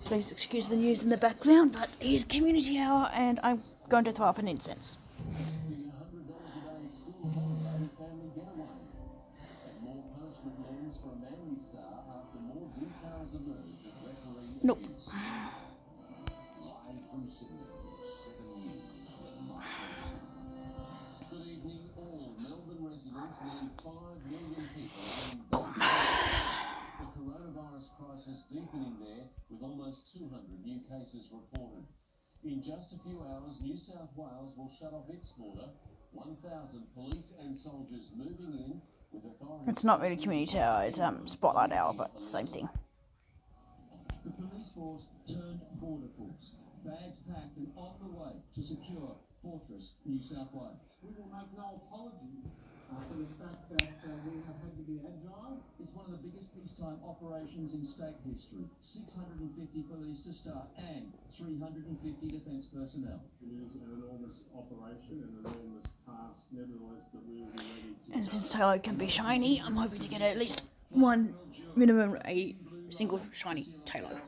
Please excuse the news in the background, but here's community hour and I'm going to throw up an incense. Nope. Good evening, all Melbourne residents. Nearly 5 million people the coronavirus crisis deepening there, with almost 200 new cases reported. In just a few hours, New South Wales will shut off its border. 1,000 police and soldiers moving in, with authorities... It's not really community hour, it's spotlight hour, but same thing. The police force turned border force. Bags packed and on the way to secure Fortress New South Wales. We will make no apology for the fact that we have had to be agile. It's one of the biggest peacetime operations in state history. 650 police to start and 350 defence personnel. It is an enormous operation, an enormous task, nevertheless, that we will be ready to... And since Taillow can be shiny, I'm hoping to get at least one, minimum, a single shiny Taillow.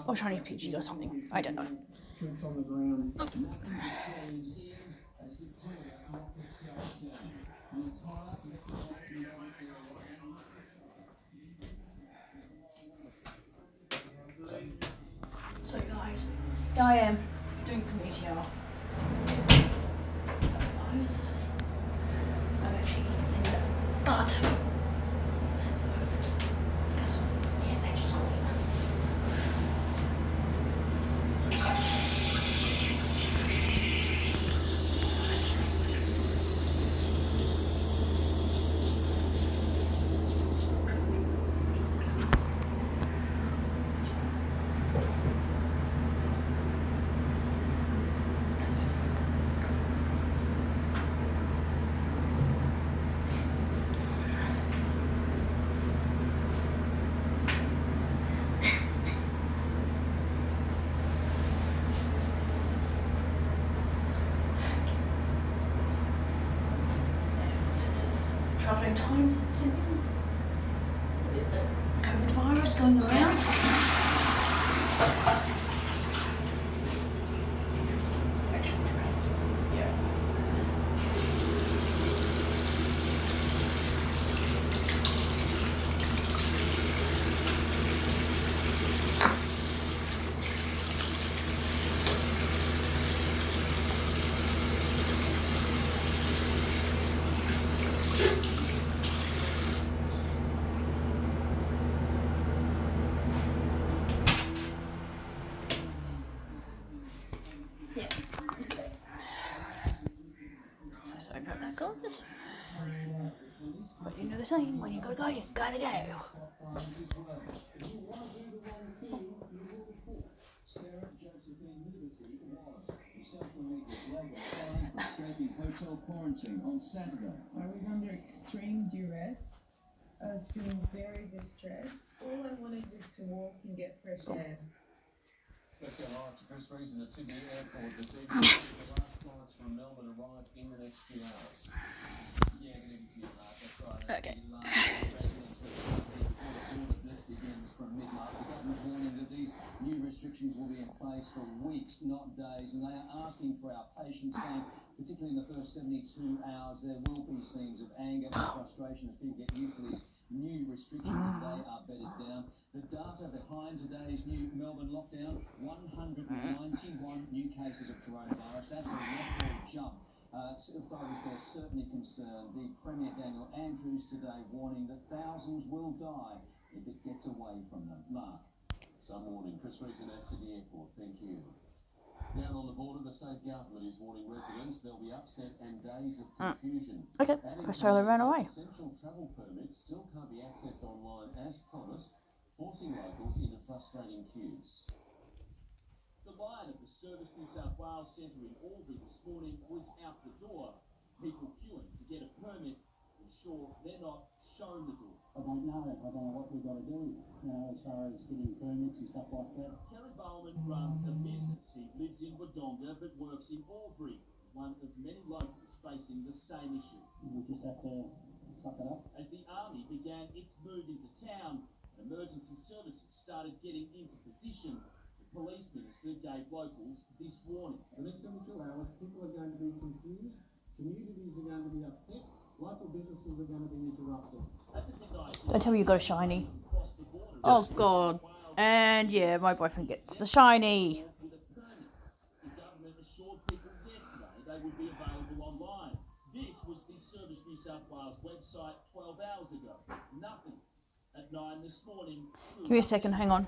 Or shiny Pidgey or something, I don't know. Troops on the ground. Oh. So guys, here I am doing community hour. So guys, I'm actually in the bathroom. Because, yeah, nature's calling. Travelling times in Sydney with the COVID virus going around. Yeah. Yeah, okay. So sorry about that, guys. But you know the saying, when you gotta go, you gotta go. Escaping hotel quarantine on Saturday. I was under extreme duress. I was feeling very distressed. All I wanted was to walk and get fresh air. Let's go live to Chris Reason at Sydney Airport this evening. The last flights from Melbourne arrive in the next few hours. Yeah, good evening to you, Mark. That's right. Okay. The blitz begins from midnight. The government warning that these new restrictions will be in place for weeks, not days, and they are asking for our patience, saying, particularly in the first 72 hours, there will be scenes of anger and frustration as people get used to these new restrictions and they are bedded down. The data behind today's new Melbourne lockdown, 191 new cases of coronavirus. That's a record jump. Authorities there are certainly concerned. The Premier Daniel Andrews today warning that thousands will die if it gets away from them. Mark. Some warning. Chris Reason at Sydney Airport. Thank you. Down on the border, the state government is warning residents there'll be upset and days of confusion. Okay, first Taillow ran away. Essential travel permits still can't be accessed online as promised, forcing locals into frustrating queues. The line at the Service New South Wales Centre in Albury this morning was out the door. People queuing to get a permit, ensure they're not shown the door. I don't know what we've got to do, as far as getting permits and stuff like that. Kerry Bowman runs a business. He lives in Wodonga but works in Albury, one of many locals facing the same issue. We just have to suck it up. As the army began its move into town, an emergency services started getting into position, the police minister gave locals this warning. The next 72 hours, people are going to be confused, communities are going to be upset, local businesses are going to be interrupted. As of midnight, Don't tell me you got a shiny. across the border, Oh god. And yeah, my boyfriend gets the shiny. with a permit. The government assured people yesterday they would be available online. This was the Service New South Wales website 12 hours ago. Nothing. At 9 this morning. Give me a second, hang on.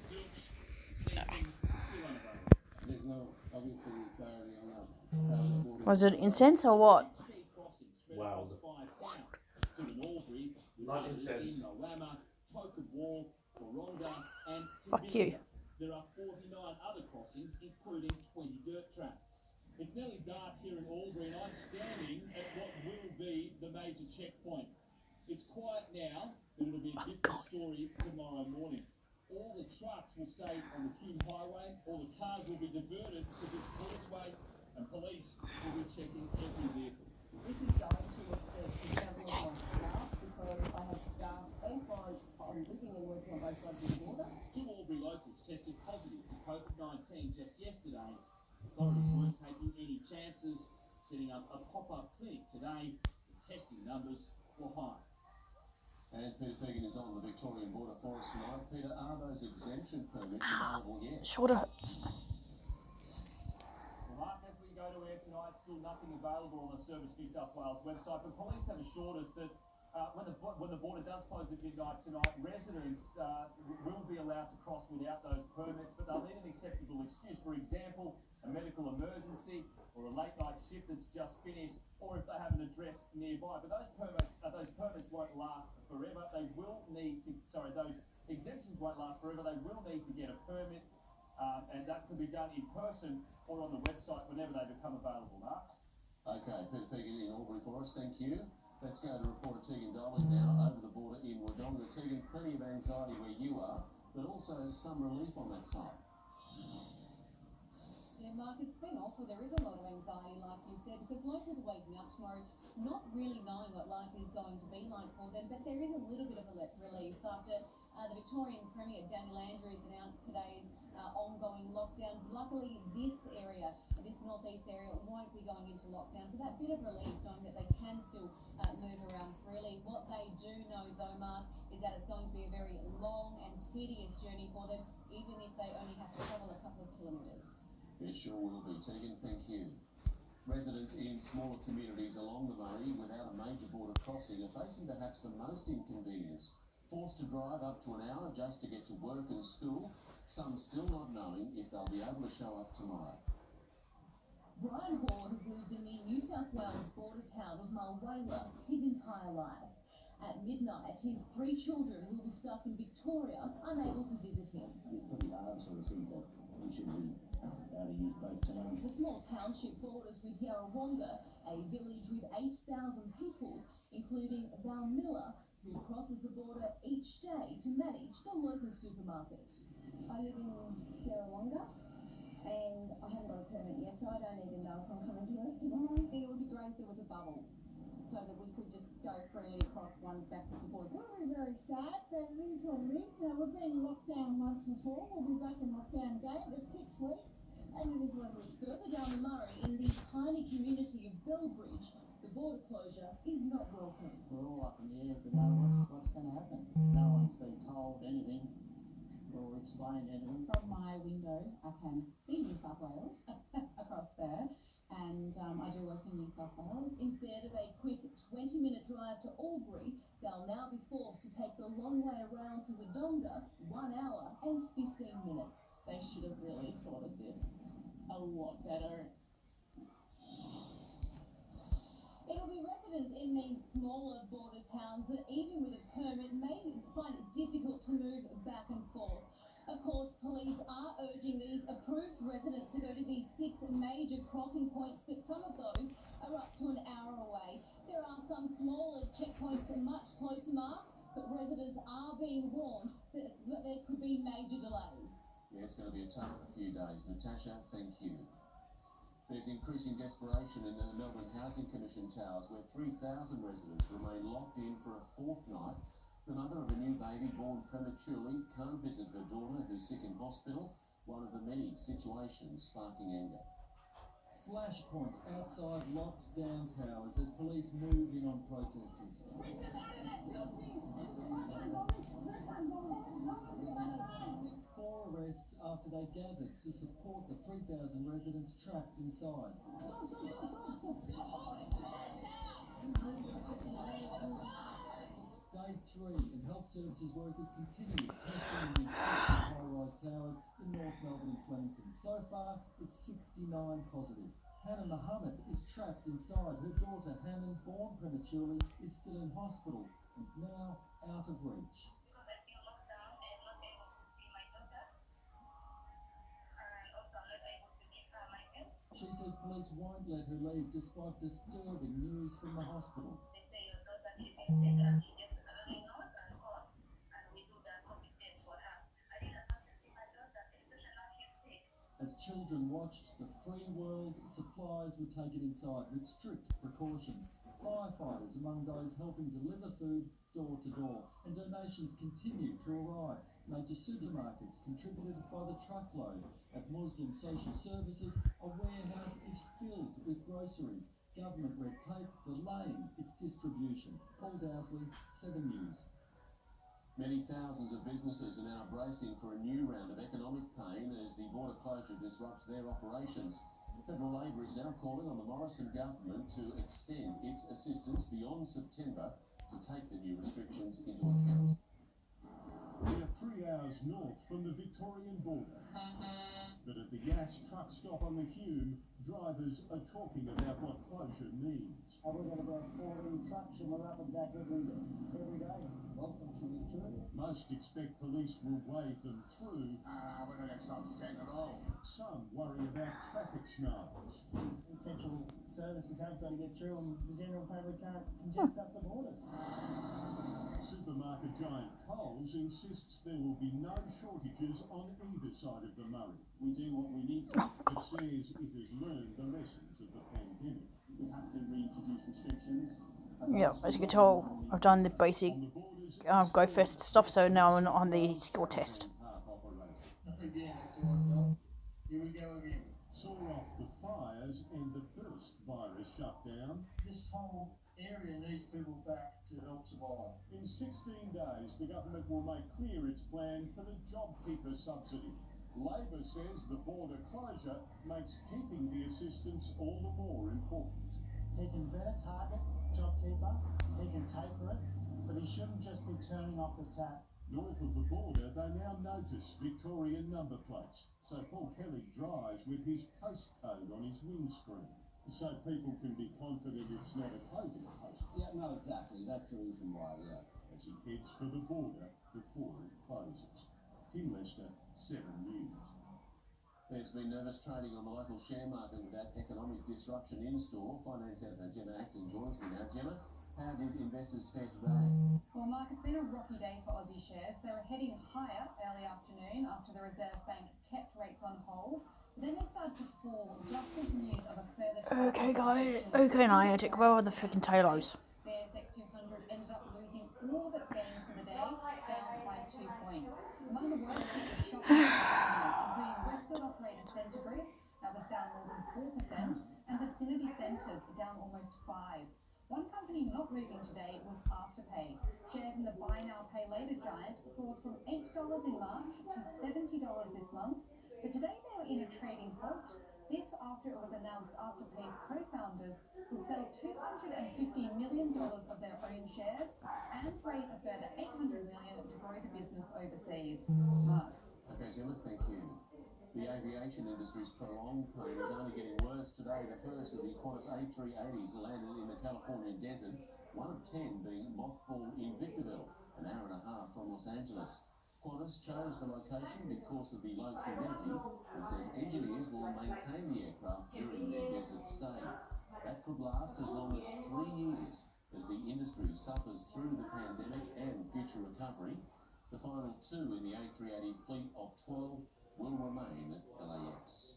Still unavailable. There's no, obviously, clarity on that. How the border Was it incense or what? Key crossings spread Wow. across 5 towns, including Albury, Not Rose, incense. Inawama, Tokawal, Wahronga, and Fuck you. Toobiga. There are 49 other crossings, including 20 dirt tracks. It's nearly dark here in Albury, and I'm standing at what will be the major checkpoint. It's quiet now, but it'll be a different story tomorrow morning. All the trucks will stay on the Hume Highway, all the cars will be diverted to this causeway, and police will be checking every vehicle. This is going to affect several of my staff because I have staff and clients living and working on both sides of the border. 2 Albury locals tested positive to COVID-19 just yesterday. Authorities weren't taking any chances, setting up a pop-up clinic today. The testing numbers were high. And Peter Fegan is on the Victorian border for us tonight. Peter, are those exemption permits available yet? Shoulder hurts. Well, Mark, as we go to air tonight, still nothing available on the Service New South Wales website, but police have assured us that when the border does close at midnight tonight, residents will be allowed to cross without those permits, but they'll need an acceptable excuse. For example, a medical emergency or a late night shift that's just finished, or if they have an address nearby. But those permits won't last forever. They will need to. Those exemptions won't last forever. They will need to get a permit, and that can be done in person or on the website whenever they become available. Mark. Okay, Peter Fegan in Albury for us, thank you. Let's go to reporter Tegan Dolly now over the border in Wodonga. Tegan, plenty of anxiety where you are, but also some relief on that side. Yeah, Mark, it's been awful. There is a lot of anxiety, like you said, because locals are waking up tomorrow not really knowing what life is going to be like for them, but there is a little bit of a relief after the Victorian Premier, Daniel Andrews, announced today's ongoing lockdowns. Luckily, this area, this northeast area, won't be going into lockdown, so that bit of relief knowing that they can still move around freely. What they do know, though, Mark, is that it's going to be a very long and tedious journey for them, even if they only have to travel a couple of kilometres. It sure will be, Tegan, thank you. Residents in smaller communities along the Murray without a major border crossing are facing perhaps the most inconvenience. Forced to drive up to an hour just to get to work and school, some still not knowing if they'll be able to show up tomorrow. Brian Hall has lived in the New South Wales border town of Mulwala his entire life. At midnight, his 3 children will be stuck in Victoria, unable to visit him. It's pretty hard sort of thing that we should be able to use both towns. The small township borders with Yarrawonga, a village with 8,000 people, including Val Miller, who crosses the border each day to manage the local supermarket. I live in Yarrawonga and I haven't got a permit yet, so I don't even know if I'm coming to work tomorrow. It would be great if there was a bubble, so that we could just go freely across one backwards and forwards. Well, we're very sad, but it is what it is. Now, we've been locked down once before. We'll be back in lockdown again. It's 6 weeks, and it is what it is. Further down the Murray, in the tiny community of Bellbridge, the border closure is not welcome. We're all up in the air to know what's going to happen. No one's been told anything or explained anything. From my window, I can see New South Wales across there, and I do work in New South Wales. Instead of a quick 20-minute drive to Albury, they'll now be forced to take the long way around to Wodonga, 1 hour and 15 minutes. They should have really thought of this a lot better. It'll be residents in these smaller border towns that, even with a permit, may find it difficult to move back and forth. Of course, police are urging these approved residents to go to these 6 major crossing points, but some of those are up to an hour away. There are some smaller checkpoints much closer, Mark, but residents are being warned that there could be major delays. Yeah, it's going to be a tough few days. Natasha, thank you. There's increasing desperation in the Melbourne Housing Commission towers, where 3,000 residents remain locked in for a 4th night. The mother of a new baby born born prematurely, can't visit her daughter who's sick in hospital, one of the many situations sparking anger. Flashpoint outside locked down towers as police move in on protesters. 4 arrests after they gathered to support the 3,000 residents trapped inside. Day 3 and health services workers continue testing the high-rise towers in North Melbourne and Flemington. So far, it's 69 positive. Hannah Mohammed is trapped inside. Her daughter, Hannah, born prematurely, is still in hospital and now out of reach. She says police won't let her leave despite disturbing news from the hospital. As children watched, the free world supplies were taken inside with strict precautions. Firefighters among those helping deliver food door to door, and donations continue to arrive. Major supermarkets contributed by the truckload. At Muslim Social Services, a warehouse is filled with groceries. Government red tape delaying its distribution. Paul Dowsley, 7 News. Many thousands of businesses are now bracing for a new round of economic pain as the border closure disrupts their operations. Federal Labor is now calling on the Morrison government to extend its assistance beyond September to take the new restrictions into account. We are 3 hours north from the Victorian border. But at the gas truck stop on the Hume, drivers are talking about what closure means. We've got about 14 trucks and we're up and back every day. Welcome to Victoria. Most expect police will wave them through. We're going to stop at all. Some worry about traffic snarls. Essential services have got to get through and the general public can't congest up the borders. Supermarket giant Coles insists there will be no shortages on either side of the Murray. We do what we need to. It says it has learned the lessons of the pandemic. We have to reintroduce restrictions. Yeah, as you can tell, I've done the basic go first stop, so now I'm on the skill test. Again, it's awesome. Here we go again. Saw off the fires and the first virus shutdown. This whole area needs people back to help survive. In 16 days, the government will make clear its plan for the JobKeeper subsidy. Labor says the border closure makes keeping the assistance all the more important. He can better target JobKeeper, he can taper it, but he shouldn't just be turning off the tap. North of the border, they now notice Victorian number plates, so Paul Kelly drives with his postcode on his windscreen, so people can be confident it's not a COVID post. Yeah, no, exactly. That's the reason why, yeah. As he heads for the border before it closes. Tim Lester, 7 News. There's been nervous trading on the local share market with that economic disruption in store. Finance editor Gemma Acton joins me now. Gemma, how did investors fare today? Well, Mark, it's been a rocky day for Aussie shares. They were heading higher early afternoon after the Reserve Bank kept rates on hold. Then they started to fall just as news of a further... Okay, guys. Okay, Niantic. Where are the freaking Taillows? The ASX 200 ended up losing all of its gains for the day, down by 2 points. Among the worst hit was shopping companies, including Westfield operator Centre Group, that was down more than 4%, and Vicinity Centres down almost 5%. One company not moving today was Afterpay. Shares in the buy now, pay later giant soared from $8 in March to $70 this month, but today they were in a trading halt. This after it was announced Afterpay's co-founders would sell $250 million of their own shares and raise a further $800 million to grow the business overseas. Mark. Okay, Gemma, thank you. The aviation industry's prolonged pain is only getting worse today. The first of the Qantas A380s landed in the Californian desert, one of 10 being mothballed in Victorville, an hour and a half from Los Angeles. Qantas chose the location because of the low humidity and says engineers will maintain the aircraft during their desert stay. That could last as long as 3 years as the industry suffers through the pandemic and future recovery. The final 2 in the A380 fleet of 12 will remain at LAX.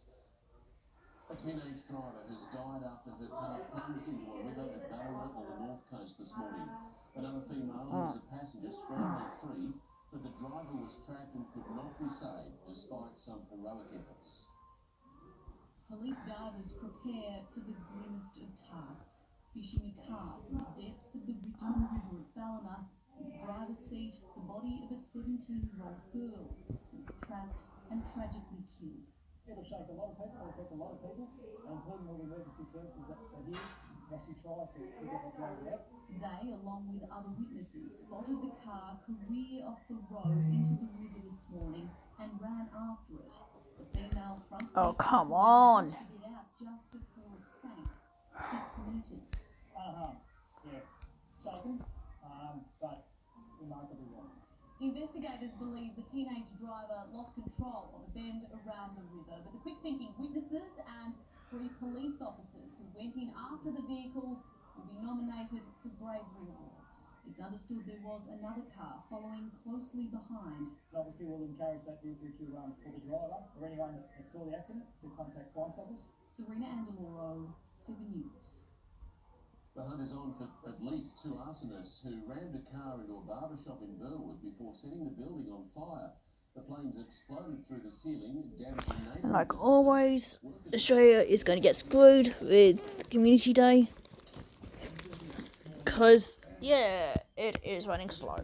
A teenage driver has died after her car plunged into a river at Ballarat on the north coast this morning. Another female who was a passenger scrambled free, but the driver was trapped and could not be saved despite some heroic efforts. Police divers prepare for the grimmest of tasks, fishing a car from the depths of the Richmond River at Ballina. In the driver's seat, the body of a 17-year-old girl who was trapped and tragically killed. It'll shake a lot of people, it'll affect a lot of people, including all the emergency services that are here. Actually tried to get the driver out. They, along with other witnesses, spotted the car career off the road into the river this morning and ran after it. The female front seat come passenger on. managed to get out just before it sank, 6 metres. Yeah, shaken, but remarkably well. Investigators believe the teenage driver lost control on a bend around the river, but the quick-thinking witnesses and 3 police officers who went in after the vehicle will be nominated for bravery awards. It's understood there was another car following closely behind. Obviously, we'll encourage that vehicle to pull the driver or anyone that saw the accident to contact Crime Stoppers. Serena Andeloro, 7 News. The hunt is on for at least 2 arsonists who rammed a car into a barber shop in Burwood before setting the building on fire. The flames exploded through the ceiling, damaging neighbouring And like businesses. always, Australia is going to get screwed with Community Day. Because, yeah, it is running slow.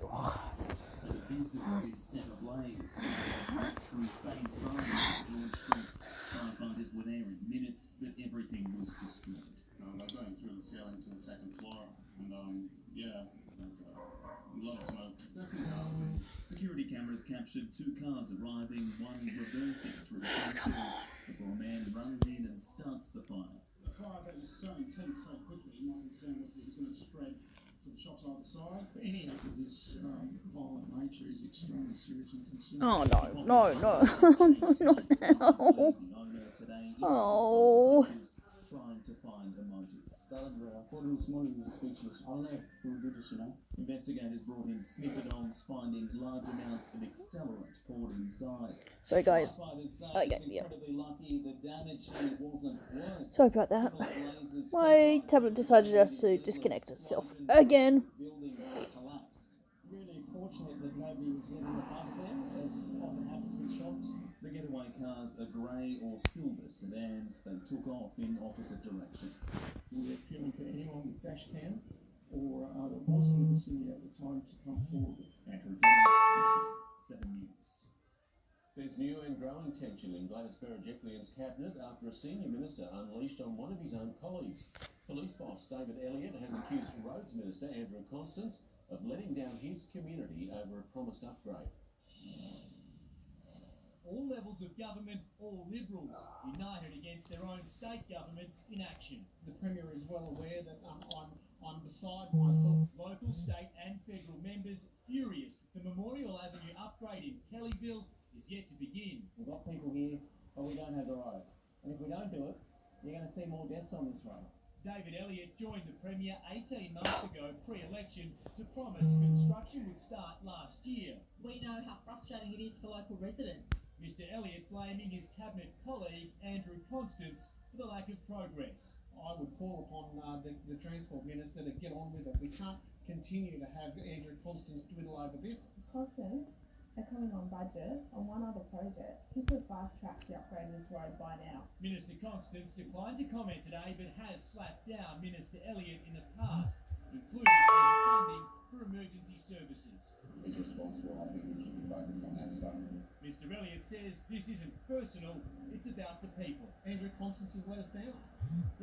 The business is set ablaze. Through Baines Farms at George Street. Firefighters were there in minutes, but everything was destroyed. They're going through the ceiling to the 2nd floor, and a lot of smoke. It's definitely arson. Security cameras captured 2 cars arriving, one reversing through the first door before a man runs in and starts the fire. The fire that was so intense so quickly, my concern was that it was going to spread to the shops either side. But any act of this violent nature is extremely serious and concerning. Oh no, not now. Oh. Trying to find a motive. I called him this morning, he was speechless. I don't know who would do this, you know. Investigators brought in sniffer dogs, finding large amounts of accelerant poured inside. Sorry guys. Sorry about that. My tablet decided just to disconnect itself again. Really fortunate that nobody was living above there, as often happens with shops. The getaway cars are grey or silver sedans. They took off in opposite directions. We're appealing for anyone with dash cam or that was in the vicinity at the time to come forward. Andrew Dillon, 7 News. There's new and growing tension in Gladys Berejiklian's cabinet after a senior minister unleashed on one of his own colleagues. Police boss David Elliott has accused Roads Minister Andrew Constance of letting down his community over a promised upgrade. All levels of government, all Liberals, united against their own state government's inaction. The Premier is well aware that I'm beside myself. Local, state and federal members furious the Memorial Avenue upgrade in Kellyville is yet to begin. We've got people here, but we don't have the road. And if we don't do it, you're going to see more deaths on this road. David Elliott joined the Premier 18 months ago pre-election to promise construction would start last year. We know how frustrating it is for local residents. Mr Elliott blaming his cabinet colleague Andrew Constance for the lack of progress. I would call upon the Transport Minister to get on with it. We can't continue to have Andrew Constance twiddle over this. Constance are coming on budget on one other project. He could fast-track the upgrade of this road by now. Minister Constance declined to comment today but has slapped down Minister Elliott in the past, including funding for emergency services. He's responsible. I think we should be focused on that stuff. Mr Elliott says this isn't personal, it's about the people. Andrew Constance has let us down.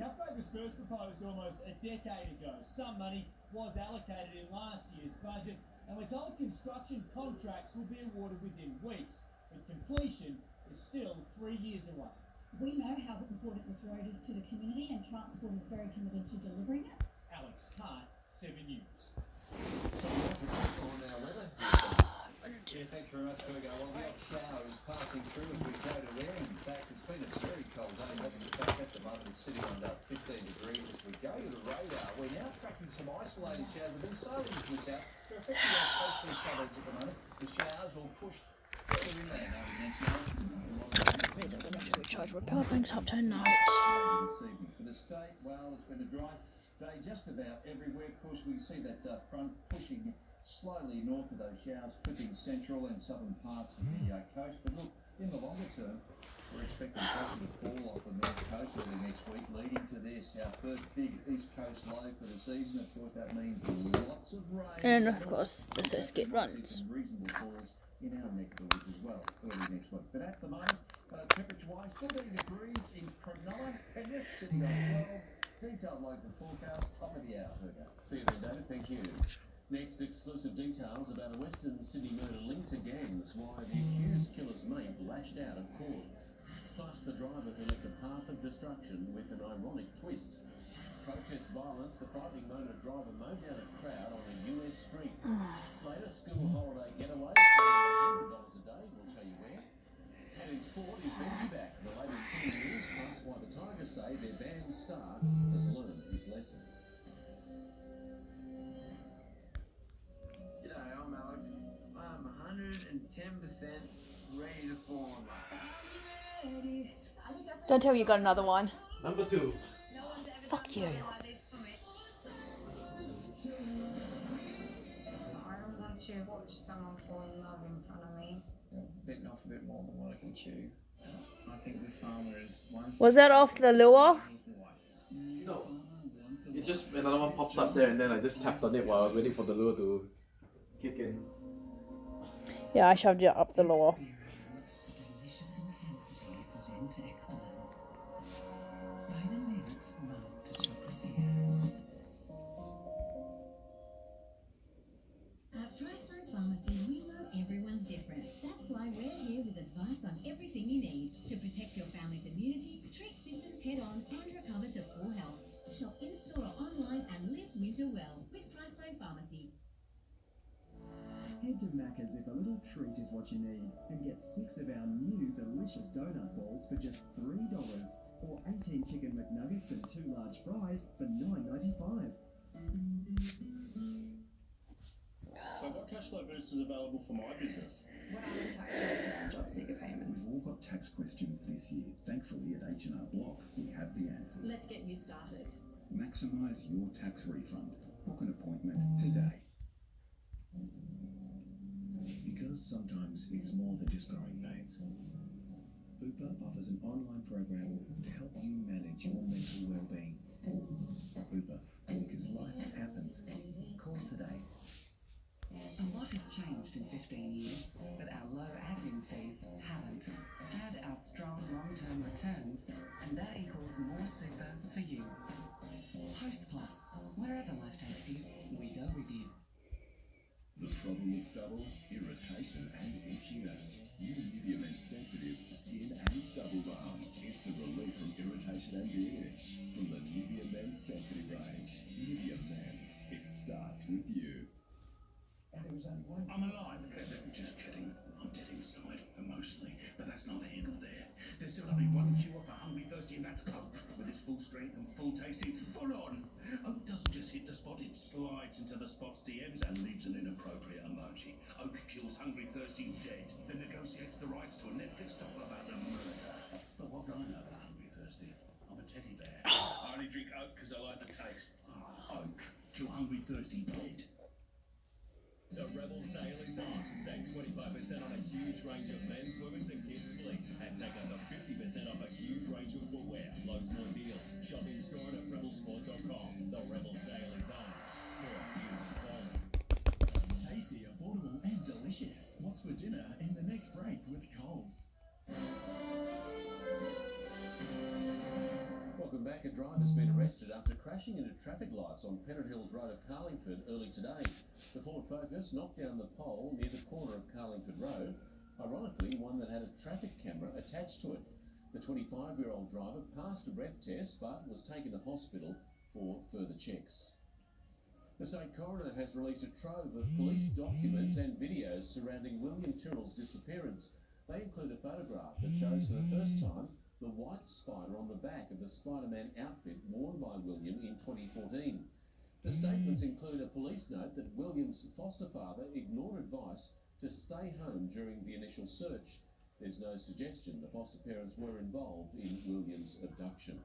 The upgrade was first proposed almost a decade ago. Some money was allocated in last year's budget, and we're told construction contracts will be awarded within weeks, but completion is still 3 years away. We know how important this road is to the community, and Transport is very committed to delivering it. Alex Hart, 7 News. Yeah, thanks very much, Fergo. Well, the odd shower is passing through as we go to air. In fact, it's been a very cold day, hasn't it? In fact, at the moment, it's sitting under 15 degrees. As we go to the radar, we're now tracking some isolated showers. We've been sailing into the south. They're effectively on coastal suburbs at the moment. The showers will push further inland over the next hour. Means I'm going to have to recharge my power banks up tonight. This evening for the state, well, it's been a dry day just about everywhere. Of course, we see that front pushing slowly north of those showers, clipping central and southern parts of the coast. But look, in the longer term, we're expecting pressure to fall off the north coast early next week, leading to this, our first big east coast low for the season. Of course, that means lots of rain. And of course, the circuit runs. Some reasonable falls in our neck of the woods as well early next week. But at the moment, temperature-wise, 14 degrees in Cronulla, Penrith sitting on 12. Detailed local forecast, top of the hour. See you then, David. Thank you. Next, exclusive details about a Western Sydney murder linked to gangs, why the accused killer's mate lashed out at court. Plus, the driver who left a path of destruction with an ironic twist. Protest violence, the frightening moment a driver mowed down a crowd on a US street. Later, school holiday getaways for $100 a day, we'll show you where. And in sport, is Benji back? The latest team news, plus why the Tigers say their band star has learned his lesson. G'day, I'm Alex. I'm 110% ready to fall in love. Don't tell me you got another one. Number 2. Fuck you. I don't want to watch someone fall in love in front of me. Bitten off a bit more than what I can chew. I think this farmer is one. Was that off the lure? No. It just another one popped up there and then I just tapped on it while I was waiting for the lure to kick in. Yeah, I shoved it up the lure. At Priceline Pharmacy, we know everyone's different. That's why we're here with advice on everything you need to protect your family's immunity, treat symptoms head-on, and recover to full health. Shop in-store or online and live winter well with Priceline Pharmacy. Head to Macca's if a little treat is what you need and get 6 of our new delicious donut balls for just $3 or 18 chicken McNuggets and 2 large fries for $9.95. So what cash flow boost is available for my business? What are the tax rates around job seeker payments? We've all got tax questions this year. Thankfully at H&R Block we have the answers. Let's get you started. Maximise your tax refund. Book an appointment today. Because sometimes it's more than just growing pains. Bupa offers an online program to help you manage your mental well-being. Bupa, because life happens. Call today. A lot has changed in 15 years, but our low admin fees haven't. Add our strong long-term returns, and that equals more super for you. Host Plus, wherever life takes you, we go with you. The problem with stubble, irritation and itchiness. New Nivea Men Sensitive Skin and Stubble Balm. Instant relief from irritation and beard itch. From the Nivea Men Sensitive range. Nivea Men. It starts with you. And there was only one. I'm alive. Just kidding. I'm dead inside, emotionally. But that's neither here nor there. There's still only one cure for hungry, thirsty, and that's Coke. With its full strength and full taste, it's full on. Oak doesn't just hit the spot, it slides into the spot's DMs and leaves an inappropriate emoji. Oak kills hungry, thirsty dead, then negotiates the rights to a Netflix doc about the murder. But what do I know about hungry, thirsty? I'm a teddy bear. I only drink Oak because I like the taste. Oak, kill hungry, thirsty dead. The Rebel sale is on. Save 25% on a huge range of men's, women's and kids' fleece. And take up to 50% off a huge range of footwear. Loads more deals. Shop in store and at rebelsport.com. The Rebel sale is on. Sport is falling. Tasty, affordable and delicious. What's for dinner in the next break with Coles? Welcome back. A driver's been arrested after crashing into traffic lights on Pennant Hills Road at Carlingford early today. The Ford Focus knocked down the pole near the corner of Carlingford Road, ironically one that had a traffic camera attached to it. The 25-year-old driver passed a breath test but was taken to hospital for further checks. The state coroner has released a trove of police documents and videos surrounding William Tyrrell's disappearance. They include a photograph that shows for the first time the white spider on the back of the Spider-Man outfit worn by William in 2014. The statements include a police note that William's foster father ignored advice to stay home during the initial search. There's no suggestion the foster parents were involved in William's abduction.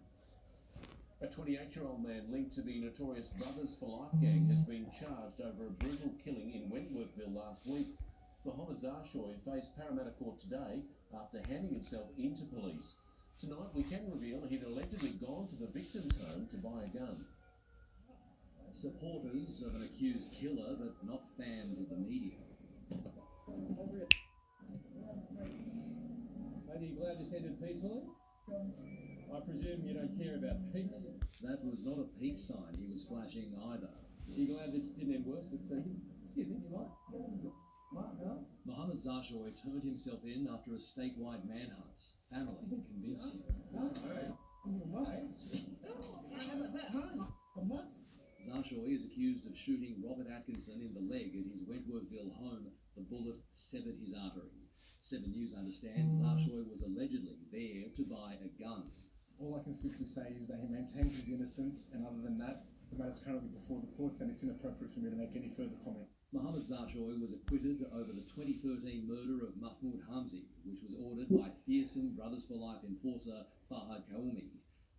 A 28-year-old man linked to the notorious Brothers for Life gang has been charged over a brutal killing in Wentworthville last week. Mohammed Zarshoy faced Parramatta Court today after handing himself into police. Tonight we can reveal he'd allegedly gone to the victim's home to buy a gun. Supporters of an accused killer, but not fans of the media. Are you glad this ended peacefully? I presume you don't care about peace. That was not a peace sign he was flashing either. Are you glad this didn't end worse with Tegan? You think you might? No? Mohammed Zarshoy turned himself in after a statewide manhunt. Family convinced him. Zarshoy is accused of shooting Robert Atkinson in the leg at his Wentworthville home. The bullet severed his artery. 7 News understands Zarshoy was allegedly there to buy a gun. All I can simply say is that he maintains his innocence, and other than that, the matter is currently before the courts and it's inappropriate for me to make any further comment. Mohammed Zarshoy was acquitted over the 2013 murder of Mahmoud Hamzi, which was ordered by fearsome Brothers for Life enforcer Fahad Kaoumi.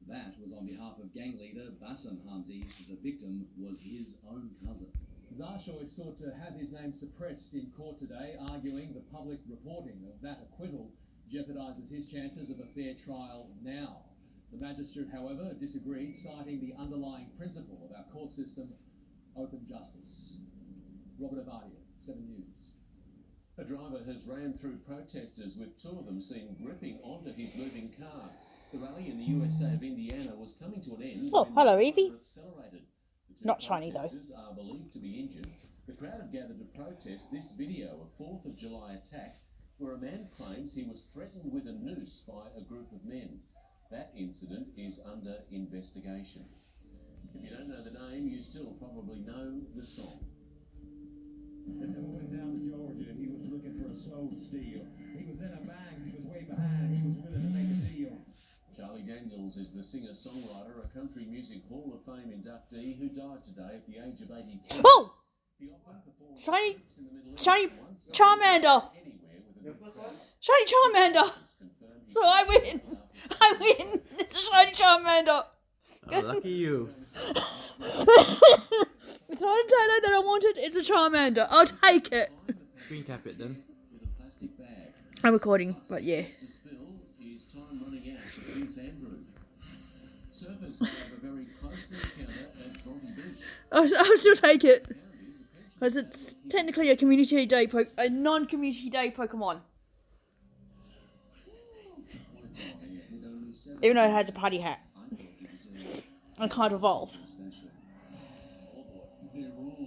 That was on behalf of gang leader Bassem Hamzi. The victim was his own cousin. Zarshoy sought to have his name suppressed in court today, arguing the public reporting of that acquittal jeopardises his chances of a fair trial now. The magistrate, however, disagreed, citing the underlying principle of our court system, open justice. Robert Avadia, 7 News. A driver has ran through protesters, with 2 of them seen gripping onto his moving car. The rally in the USA of Indiana was coming to an end. Oh, hello, Evie. Accelerated. The 2 Not shiny, though. protesters are believed to be injured. The crowd have gathered to protest this video of 4th of July attack, where a man claims he was threatened with a noose by a group of men. That incident is under investigation. If you don't know the name, you still probably know the song. The never went down to Georgia. He was looking for a soul to steal. He was in a banks. He was way behind. He was willing to make a deal. Charlie Daniels is the singer-songwriter, a country music Hall of Fame inductee who died today at the age of 82. Oh! He often performed Shiny trips in the Middle East Shiny once Charmander! anywhere with a big crowd. Shiny Charmander! So I win! I win! It's a shiny Charmander! Oh, lucky you. It's not a Taillow that I wanted, it's a Charmander. I'll take it! Screen cap it then. With a plastic bag. I'm recording, but yeah. To spill is time running out for Prince Andrew. Surfers have a very close encounter at Bronte Beach. I'll still take it. Because it's technically a community day, a non-community day Pokemon. Even though it has a party hat. I can't evolve. They're all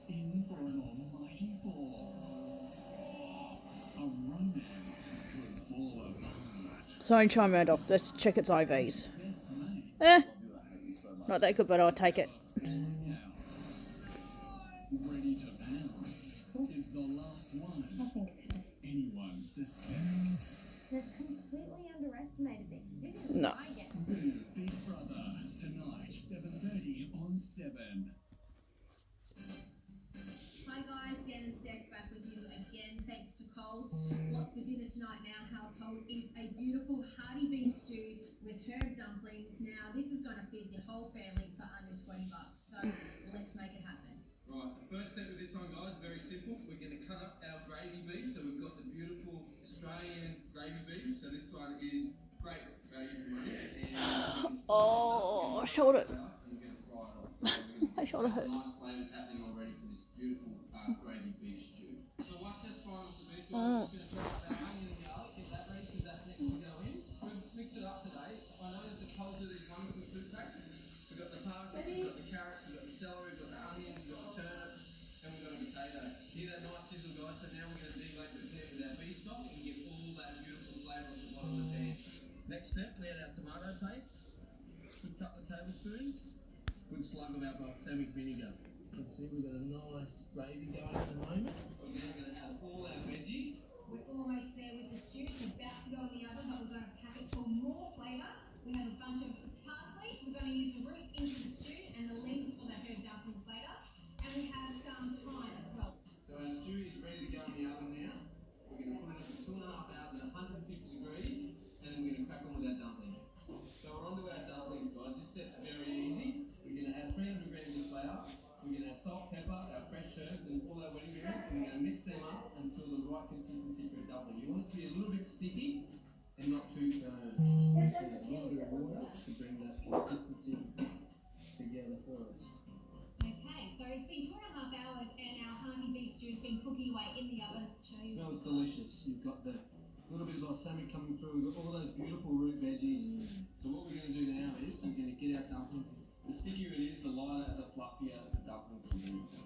in for an almighty fall. A romance could fall apart. Sorry, Charmander. Let's check its IVs. Not that good, but I'll take it. Ready to pounce is the last one. Anyone suspects. They've completely underestimated me. This is No. my game. Big Brother tonight, 7:30 on 7. Hi guys, Dan and Steph back with you again, thanks to Coles. What's for dinner tonight in our household is a beautiful hearty beef stew with herb dumplings. Now this is going to feed the whole family for under $20, so let's make it happen. Right, the first step with this one, guys, very simple. We're going to cut up our gravy beef. So we've got the beautiful Australian gravy beef. So this one is great value for money. And Oh, shoulder. we're going to fry it off. My shoulder hurts. Nice flavours happening already for this beautiful gravy beef stew. So once that's frying off the beef, we're just going to chop up our onion and garlic. Get that ready because that's next to go in. We've mixed it up today. I know there's the coals of these wonderful soup packs. We've got the parsnips, we've got the carrots, we've got the celery, we've got the onions, we've got the turnips, and we've got a potato. Hear that nice sizzle, guys? So now we're going to deglaze the pan with our beef stock and get all that beautiful flavour at the bottom of the pan. Next step, we add our tomato paste, good couple of tablespoons, good slug of our balsamic vinegar. You can see we've got a nice gravy going at the moment. We're now going to add all our veggies. We're almost there with the stew. It's about to go in the oven, but we're going to pack it for more flavour. We have a bunch of parsley. We're going to use the roots into the stew and the leaves for the herb dumplings later. And we have some thyme as well. So our stew is ready to go in the oven now. We're going to put it up for 2.5 hours at 150 degrees, and then we're going to crack on with our dumplings. So we're on to our dumplings, guys. right consistency for a doubling. You want it to be a little bit sticky and not too firm. Just a little bit of water to bring that consistency together for us. Okay, so it's been 2.5 hours and our hearty beef stew has been cooking away in the oven. Smells delicious. You've got the little bit of balsamic coming through. We've got all those beautiful root veggies. So what we're going to do now is we're going to get our dumplings. The stickier it is, the lighter, the fluffier the dumplings will be.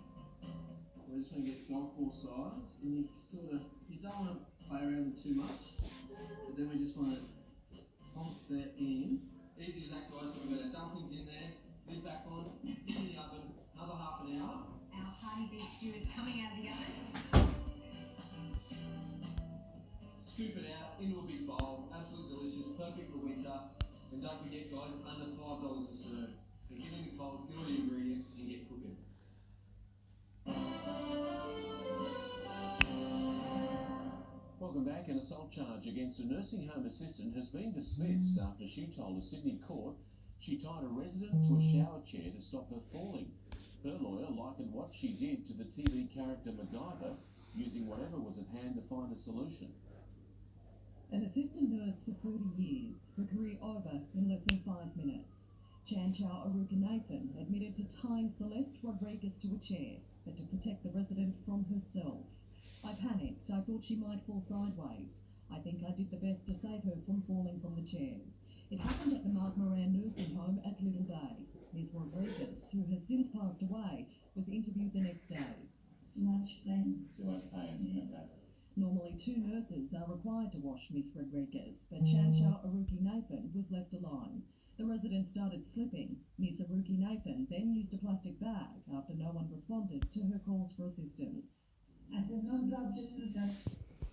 We're just going to get golf ball size, and you don't want to play around with too much, but then we just want to plonk that in. Easy as that, guys. So we've got our dumplings in there, lid back on, in the oven, another half an hour. Our hearty beef stew is coming out of the oven. Scoop it out into a big bowl, absolutely delicious, perfect for winter. And don't forget, guys, under $5 a serve. And get in the coals, get all the ingredients, and get cooking. Welcome back. An assault charge against a nursing home assistant has been dismissed after she told a Sydney court she tied a resident to a shower chair to stop her falling. Her lawyer likened what she did to the TV character MacGyver, using whatever was at hand to find a solution. An assistant nurse for 30 years, her career over in less than 5 minutes. Chan Chow Arukanathan admitted to tying Celeste Rodriguez to a chair, but to protect the resident from herself. I panicked. I thought she might fall sideways. I think I did the best to save her from falling from the chair. It happened at the Mark Moran nursing home at Little Day. Ms. Rodriguez, who has since passed away, was interviewed the next day. Too much pain. Too much pain, okay. Normally 2 nurses are required to wash Ms. Rodriguez, but Chan Chow Arukanathan was left alone. The resident started slipping. Ms. Arukanathan then used a plastic bag after no one responded to her calls for assistance. I said, no, don't do that.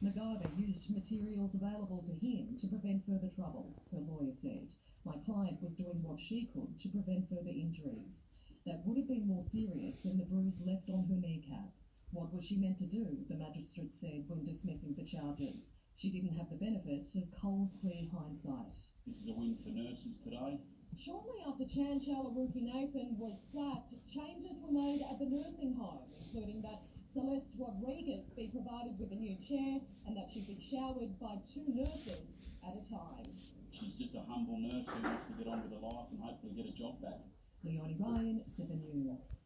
MacGyver used materials available to him to prevent further trouble, her lawyer said. My client was doing what she could to prevent further injuries. That would have been more serious than the bruise left on her kneecap. What was she meant to do, the magistrate said when dismissing the charges. She didn't have the benefit of cold, clear hindsight. This is a win for nurses today. Shortly after Chan Chow Arukanathan was sacked, changes were made at the nursing home, including that Celeste Rodriguez be provided with a new chair and that she be showered by 2 nurses at a time. She's just a humble nurse who wants to get on with her life and hopefully get a job back. Leonie Ryan, 7 News.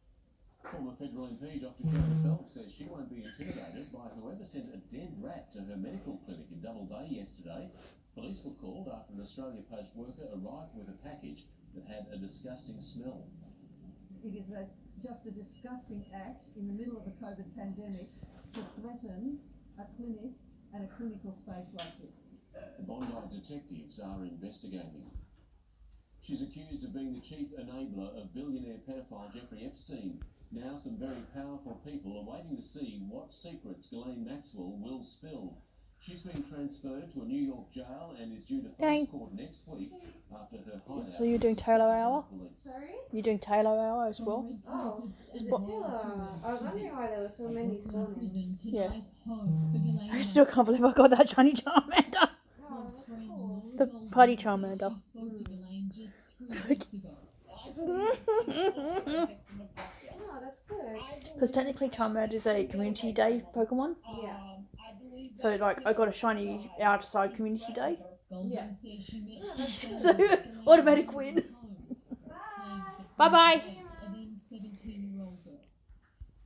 Former federal MP Dr. Karen Phelps says she won't be intimidated by whoever sent a dead rat to her medical clinic in Doubleday yesterday. Police were called after an Australia Post worker arrived with a package that had a disgusting smell. It is just a disgusting act in the middle of a COVID pandemic to threaten a clinic and a clinical space like this. Bondi detectives are investigating. She's accused of being the chief enabler of billionaire pedophile Jeffrey Epstein. Now some very powerful people are waiting to see what secrets Ghislaine Maxwell will spill. She's been transferred to a New York jail and is due to face court next week after her hideout. So you're doing Taillow Hour? Sorry? You're doing Taillow Hour as well? Oh, is it Taillow Hour? I was wondering why there were so many stories. Yeah. I still can't believe I got that shiny Charmander. Oh, that's cool. The Putty Charmander. Oh, that's good. Because technically Charmander is a Community Day Pokemon. Yeah. So like I got a shiny outside Community Day. Yeah. So automatic win. Bye bye.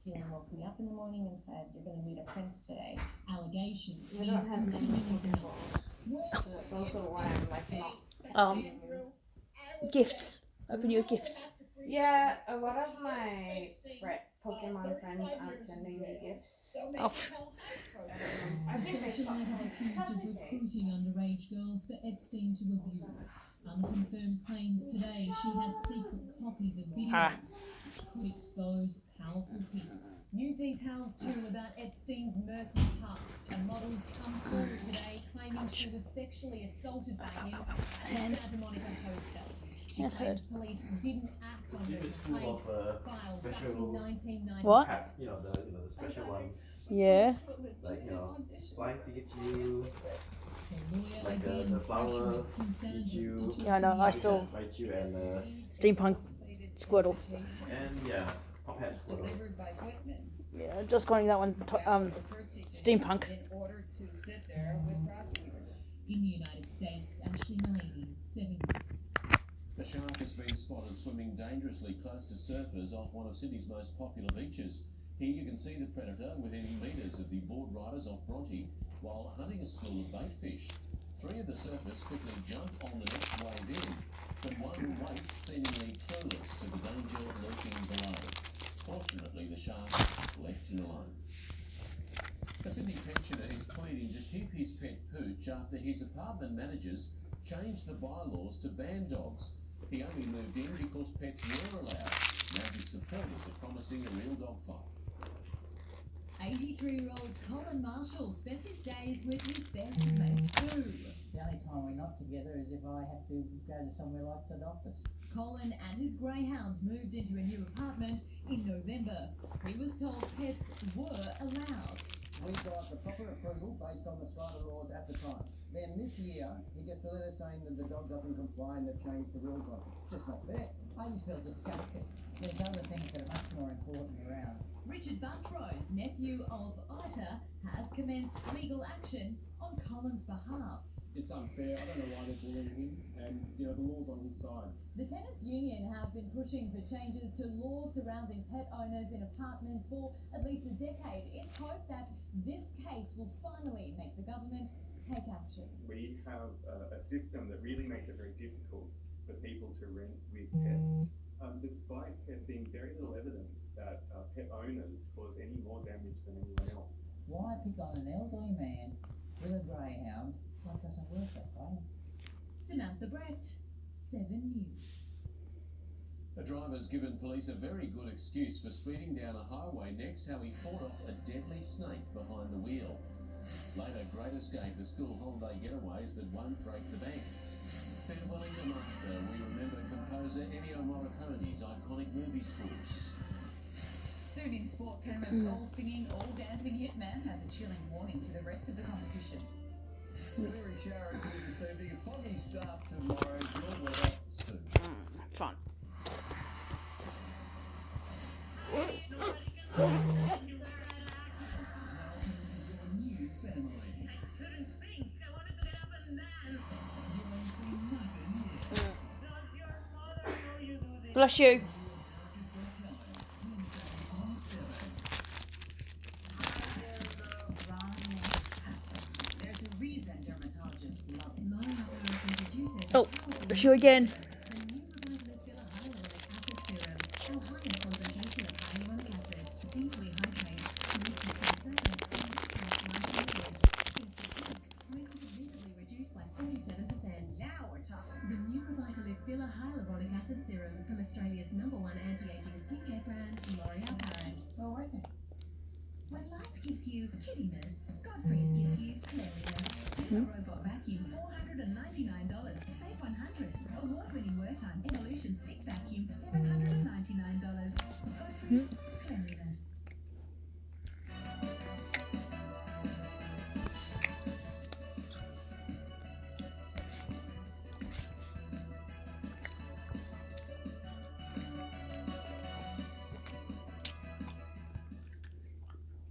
Fiona woke me up in the morning and said, "You're going to meet a prince today." Allegations. We don't have many people. That's also why I'm like not. Gifts. Open your gifts. Yeah, a lot of my Pokemon friends aren't sending me gifts. Oh. I think they Socialite is accused of recruiting underage girls for Epstein to abuse. Unconfirmed claims today she has secret copies of videos which could expose powerful people. New details too about Epstein's murky past. And models come forward today claiming she was sexually assaulted by him at Santa Monica Coaster. She claims police didn't act on her complaints filed back in 1990. What? You know the special ones. Yeah. Like flying Pikachu. Like the flower Pikachu. Yeah, I know. I saw Raichu and Steampunk Squirtle. and yeah, Pop Hat Squirtle. Yeah, just calling that one steampunk. In order to sit there with prosecutors. In the United States, Ashley Mullany, 7 News. A shark has been spotted swimming dangerously close to surfers off one of Sydney's most popular beaches. Here you can see the predator within metres of the board riders off Bronte while hunting a school of bait fish. 3 of the surfers quickly jump on the next wave in, but one waits seemingly clueless to the danger lurking below. Fortunately, the shark left him alone. A Sydney pensioner is pleading to keep his pet pooch after his apartment managers changed the bylaws to ban dogs. He only moved in because pets were allowed. Now his supporters are promising a real dog fight. 83-year-old Colin Marshall spends his days with his best mate, Boo. The only time we're not together is if I have to go to somewhere like the doctor's. Colin and his greyhound moved into a new apartment in November. He was told pets were allowed. We got the proper approval based on the strata laws at the time. Then this year, he gets a letter saying that the dog doesn't comply and they've changed the rules on it. It's just not fair. I just feel disgusted. There's other things that are much more important around. Richard Buntrose, nephew of Ita, has commenced legal action on Colin's behalf. It's unfair. I don't know why they're bullying him, and the law's on his side. The Tenants' Union has been pushing for changes to laws surrounding pet owners in apartments for at least a decade. It's hoped that this case will finally make the government take action. We have a system that really makes it very difficult for people to rent with pets, despite there being very little evidence that pet owners cause any more damage than anyone else. Why pick on an elderly man with a greyhound? That doesn't work that way. Samantha Brett, 7 News. A driver's given police a very good excuse for speeding down a highway. Next, how he fought off a deadly snake behind the wheel. Later, great escape of school holiday getaways that won't break the bank. Farewelling the master, we remember composer Ennio Morricone's iconic movie scores. Soon in sport, Penrith's all singing, all dancing hitman has a chilling warning to the rest of the competition. Very showery this evening, a foggy start tomorrow, your weather soon. Fun. Bless you. Oh, bless you again. Hyaluronic acid serum from Australia's #1 anti-aging skincare brand, L'Oreal Paris. Oh, I think. When life gives you kiddiness, Godfrey's gives you cleanliness. Get a robot vacuum, $499. Save $100. Award-winning wear time Evolution stick vacuum, $799. Godfrey's cleanliness.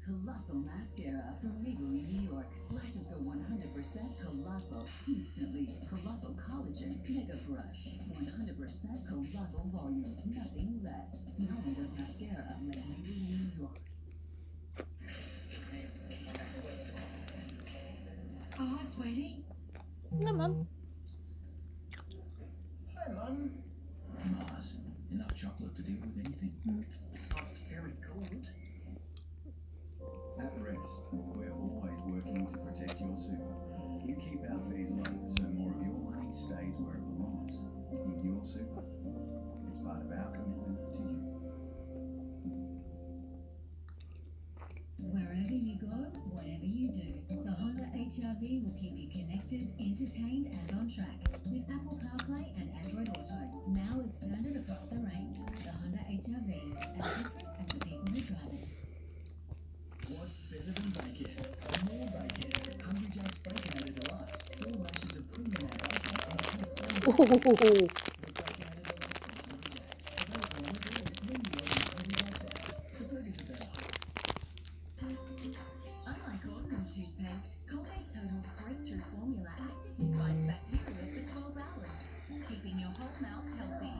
Colossal mascara from Maybelline, New York. Lashes go 100% colossal instantly. Colossal collagen mega brush. 100% colossal volume. Nothing less. No one does mascara like Maybelline, New York. Oh, sweetie. No, Mum. Hi, Mum. Mars, enough chocolate to deal with anything. That's very good. At Rest, we're always working to protect your super. We keep our fees low so more of your money stays where it belongs, in your super. It's part of our commitment to you. Wherever you go, whatever you do, the Honda HR-V will keep you connected, entertained and on track with Apple CarPlay and Android Auto. Now is standard across the range. The Honda HR-V, as different as the people who drive it. What's better than bacon? More bacon. Hungry Jack's Baconator Deluxe. 4 lashes of premium bacon and 2 flavors. With Baconator Deluxe from Hungry Jack's. Available on all its menu on the Hungry Jack's app. The burgers are better. First, Colgate Total's breakthrough formula actively fights bacteria for 12 hours, keeping your whole mouth healthy.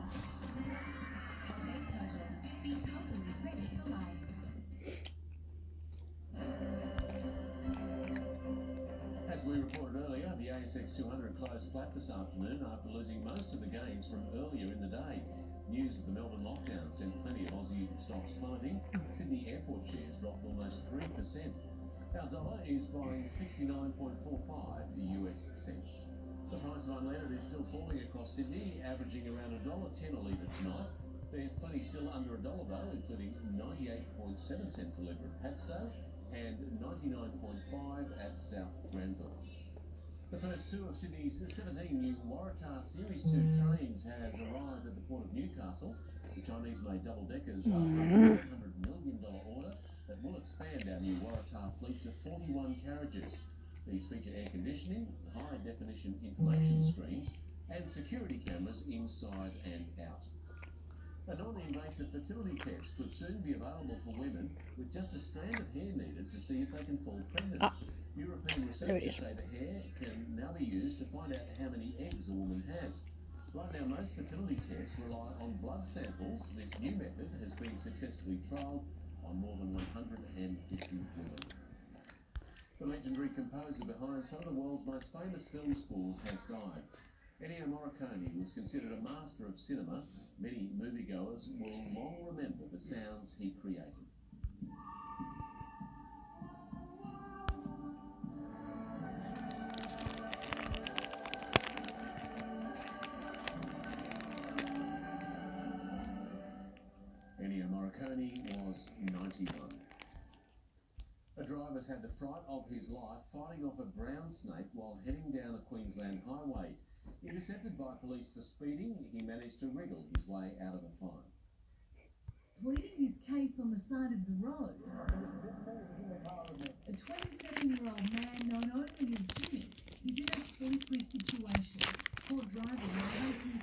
Colgate Total. Be totally ready for life. As we reported earlier, the ASX 200 closed flat this afternoon after losing most of the gains from earlier in the day. News of the Melbourne lockdown sent plenty of Aussie stocks plummeting. Sydney airport shares dropped almost 3%. Our dollar is buying 69.45 US cents. The price of unleaded is still falling across Sydney, averaging around $1.10 a litre tonight. There's plenty still under $1 though, including 98.7 cents a litre at Padstow and 99.5 at South Granville. The first two of Sydney's 17 new Waratah Series 2 trains has arrived at the port of Newcastle. The Chinese-made double-deckers are a $100 million order that will expand our new Waratah fleet to 41 carriages. These feature air conditioning, high-definition information screens, and security cameras inside and out. A non-invasive fertility test could soon be available for women with just a strand of hair needed to see if they can fall pregnant. European researchers say the hair can now be used to find out how many eggs a woman has. Right now, most fertility tests rely on blood samples. This new method has been successfully trialled on more than 150 women. The legendary composer behind some of the world's most famous film scores has died. Ennio Morricone was considered a master of cinema. Many moviegoers will long remember the sounds he created. Ennio Morricone was 91. A driver's had the fright of his life fighting off a brown snake while heading down a Queensland highway. Intercepted by police for speeding, he managed to wriggle his way out of a fine. Pleading his case on the side of the road, a 27-year-old man known only as Jimmy is in a slippery situation. Caught driving at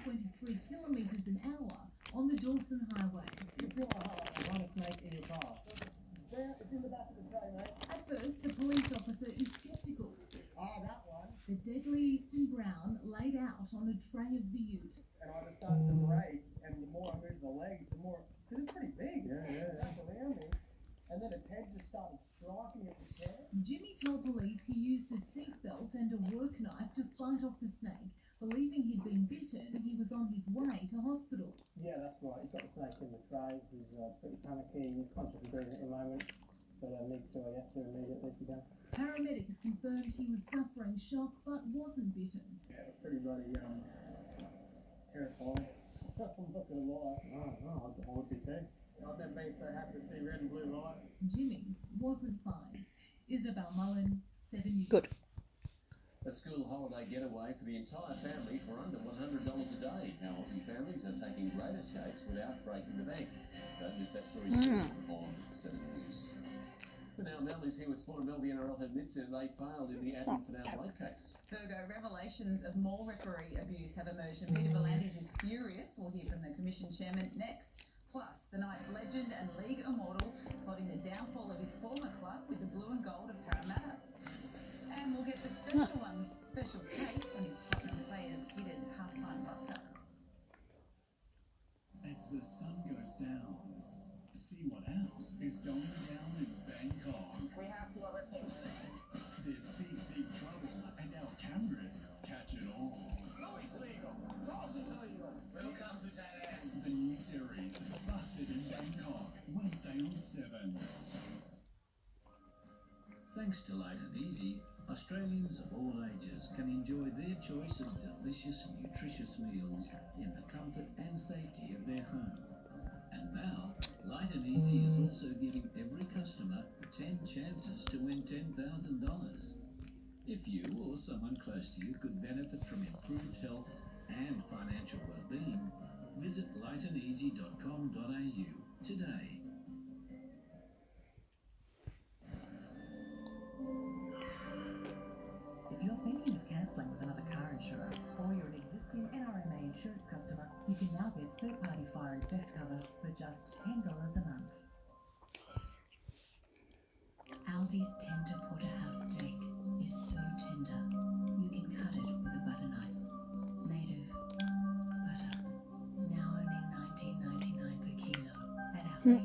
123 kilometres an hour on the Dawson Highway. You feel like a snake in your car. There, it's in the back of the tray, mate. At first, the police officer is sceptical. That one. The deadly Eastern Brown laid out on a tray of the ute. And I just started to brake, and the more I moved the legs, the more... Because it's pretty big. Yeah. Around me. And then its head just started striking at the chair. Jimmy told police he used a seatbelt and a work knife to fight off the snake. Believing he'd been bitten, he was on his way to hospital. Yeah, that's right. He's got the snake in the tray. He's pretty panicky. He's conscious of breathing at the moment. But needs to immediately if you can. Paramedics confirmed he was suffering shock but wasn't bitten. Yeah, it's pretty bloody terrifying. I'm not gonna lie. No, I would be too. I've never been so happy to see red and blue lights. Jimmy wasn't fined. Isabel Mullen, 7 News. Good. A school holiday getaway for the entire family for under $100 a day. How Aussie families are taking great escapes without breaking the bank. Don't miss that story soon on 7 News. But now Mel is here with Sport and Mel. The NRL admits that they failed in the Adam Finau Blake case. Virgo, revelations of more referee abuse have emerged and Peter V'landys is furious. We'll hear from the Commission Chairman next. Plus, the Knights legend and league immortal plotting the downfall of his former club with the blue and gold of Parramatta. And we'll get the special one's special take on his Tottenham players' hidden halftime buster. As the sun goes down, see what else is going down in Bangkok. We have to everything. There's big trouble, and our cameras catch it all. No, it's illegal. Of course it's illegal. Welcome to Thailand. The new series, Busted in Bangkok, Wednesday on 7. Thanks to Light and Easy, Australians of all ages can enjoy their choice of delicious, nutritious meals in the comfort and safety of their home. And now, Light and Easy is also giving every customer 10 chances to win $10,000. If you or someone close to you could benefit from improved health and financial well-being, visit lightandeasy.com.au today. If you're thinking of cancelling with another car insurer, or you're an existing NRMA insurance customer, you can now get third-party fire and theft cover for just $10 a month. Aldi's tender porterhouse steak. There's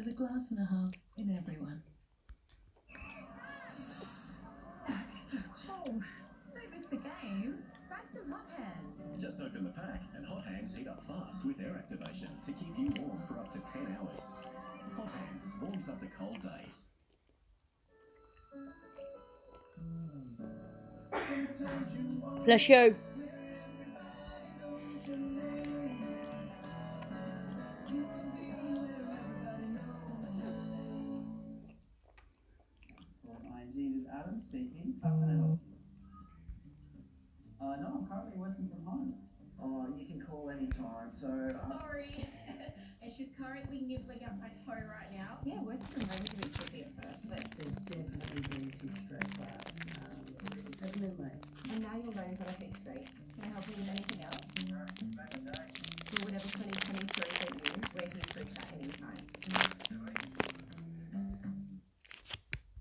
a glass and a half in everyone. It's so cold. Don't miss the game. Grab some hot hands. Just open the pack and hot hands heat up fast with air activation to keep you warm for up to 10 hours. Hot hands warms up the cold days. Bless you. ING is Adam speaking. How can I help you? No, I'm currently working from home. You can call anytime. So. Sorry. And she's currently nibbling at my toe right now. Yeah, working from home is a bit tricky at first, but There's definitely been some stress that. Definitely. and now your loans are fixed rate. Can I help you with anything else? For whatever 2023 that you use, we're here for a chat anytime.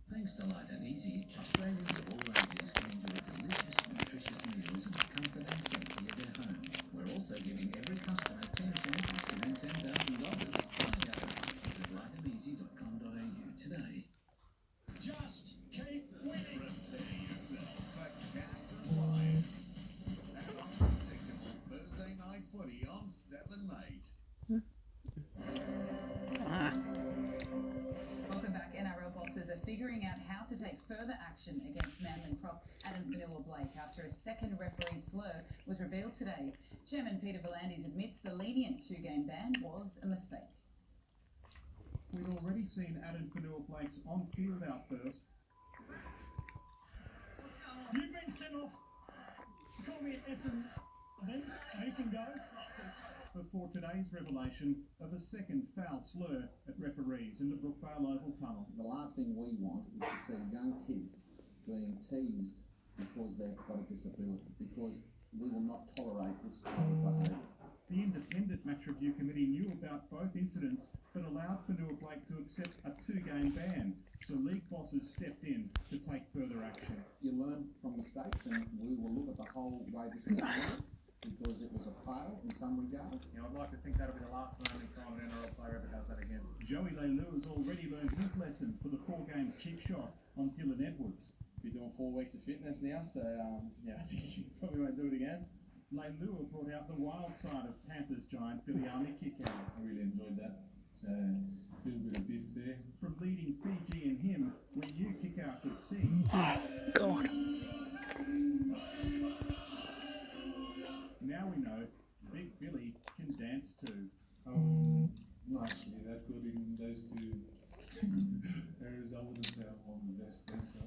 Thanks to Light and Easy, Australians of all ages can enjoy delicious, nutritious meals in the comfort and safety of their home. We're also giving every customer 10 chances to win $10,000. Find out more. Visit lightandeasy.com.au today. Just keep winning. Prepare yourself for Cats and Lions. And unpredictable Thursday night footy on 7 Mate. Welcome back. NRL bosses are figuring out how to take further action against Manly prop Adam Fanua-Blake after a second referee slur was revealed today. Chairman Peter V'landys admits the lenient 2-game ban was a mistake. We'd already seen Adam Fanua-Blake's on-field outburst. You've been sent off. You call me an effing then, so you can go. Before today's revelation of a second foul slur at referees in the Brookvale Oval Tunnel. The last thing we want is to see young kids being teased because they've got a disability, because we will not tolerate this type of behaviour. The independent match review committee knew about both incidents but allowed Fanua-Blake to accept a 2-game ban, so league bosses stepped in to take further action. You learn from mistakes, and we will look at the whole way this is handled, because it was a fail in some regards. Yeah, I'd like to think that'll be the last and only time an NRL player ever does that again. Joey Taillow has already learned his lesson for the 4-game cheap shot on Dylan Edwards. Be doing 4 weeks of fitness now, so yeah, I think you probably won't do it again. Taillow brought out the wild side of Panthers giant Filiami Kikau. I really enjoyed that. So a little bit of diff there. From leading Fiji and him, we knew Kikau could sing. Oh, God. Now we know Big Billy can dance too. Not actually that good in those 2 areas. I wouldn't say I'm one of the best dancer.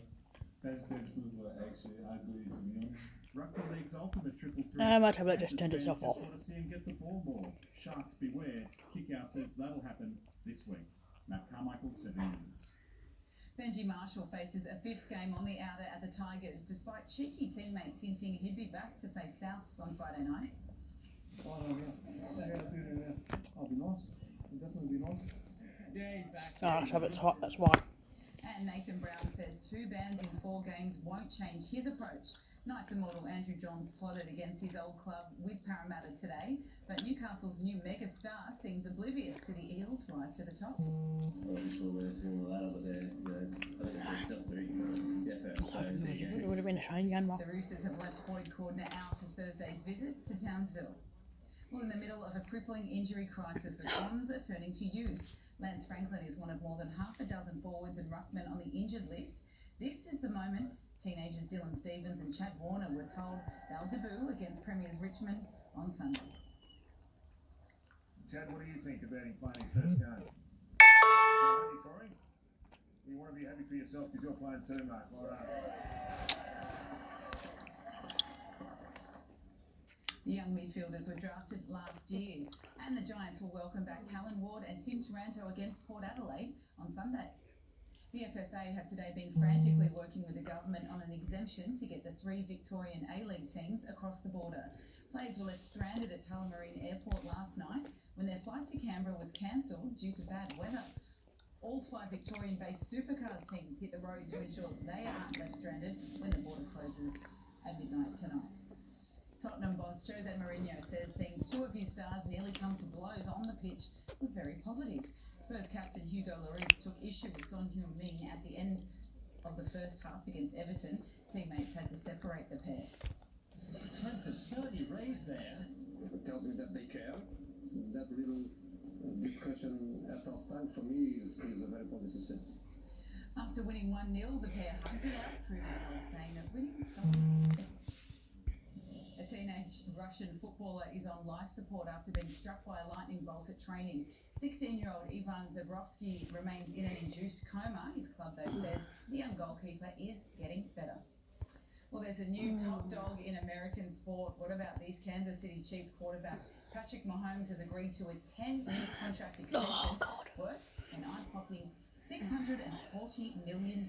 Those moves were actually ugly, to be honest. Rugby League's ultimate triple threat. My tablet just turned itself off. Just want to see him get the ball more. Sharks beware. Kickout says that'll happen this week. Matt Carmichael, 7 News. Benji Marshall faces a 5th game on the outer at the Tigers, despite cheeky teammates hinting he'd be back to face Souths on Friday night. Oh, yeah. I'll be nice. It'll definitely be nice. Yeah, he's back. Oh, tablet's hot, that's why. And Nathan Brown says 2 bans in 4 games won't change his approach. Knights immortal Andrew Johns plotted against his old club with Parramatta today, but Newcastle's new mega star seems oblivious to the Eels' rise to the top. I'm not sure where it's all that over there. I think they've very good. So It would have been a shame game, Mark. The Roosters have left Boyd Cordner out of Thursday's visit to Townsville. Well, in the middle of a crippling injury crisis, the Swans are turning to youth. Lance Franklin is one of more than half a dozen forwards and ruckmen on the injured list. This is the moment teenagers Dylan Stevens and Chad Warner were told they'll debut against Premiers Richmond on Sunday. Chad, what do you think about him playing his first game? Happy for him? You want to be happy for yourself because you're playing too, mate. Well done. The young midfielders were drafted last year, and the Giants will welcome back Callan Ward and Tim Taranto against Port Adelaide on Sunday. The FFA have today been frantically working with the government on an exemption to get the 3 Victorian A-League teams across the border. Players were left stranded at Tullamarine Airport last night when their flight to Canberra was cancelled due to bad weather. All 5 Victorian-based supercars teams hit the road to ensure they aren't left stranded when the border closes at midnight tonight. Tottenham boss Jose Mourinho says seeing 2 of his stars nearly come to blows on the pitch was very positive. Spurs captain Hugo Lloris took issue with Son Heung-min at the end of the first half against Everton. Teammates had to separate the pair. Tempers certainly raised there. It tells me that they care. That little discussion at half time for me is a very positive thing. After winning 1-0, the pair hugged it out, proving I was saying that winning songs. A teenage Russian footballer is on life support after being struck by a lightning bolt at training. 16-year-old Ivan Zabrovsky remains in an induced coma. His club, though, says the young goalkeeper is getting better. Well, there's a new top dog in American sport. What about this? Kansas City Chiefs quarterback Patrick Mahomes has agreed to a 10-year contract extension worth an eye-popping $640 million.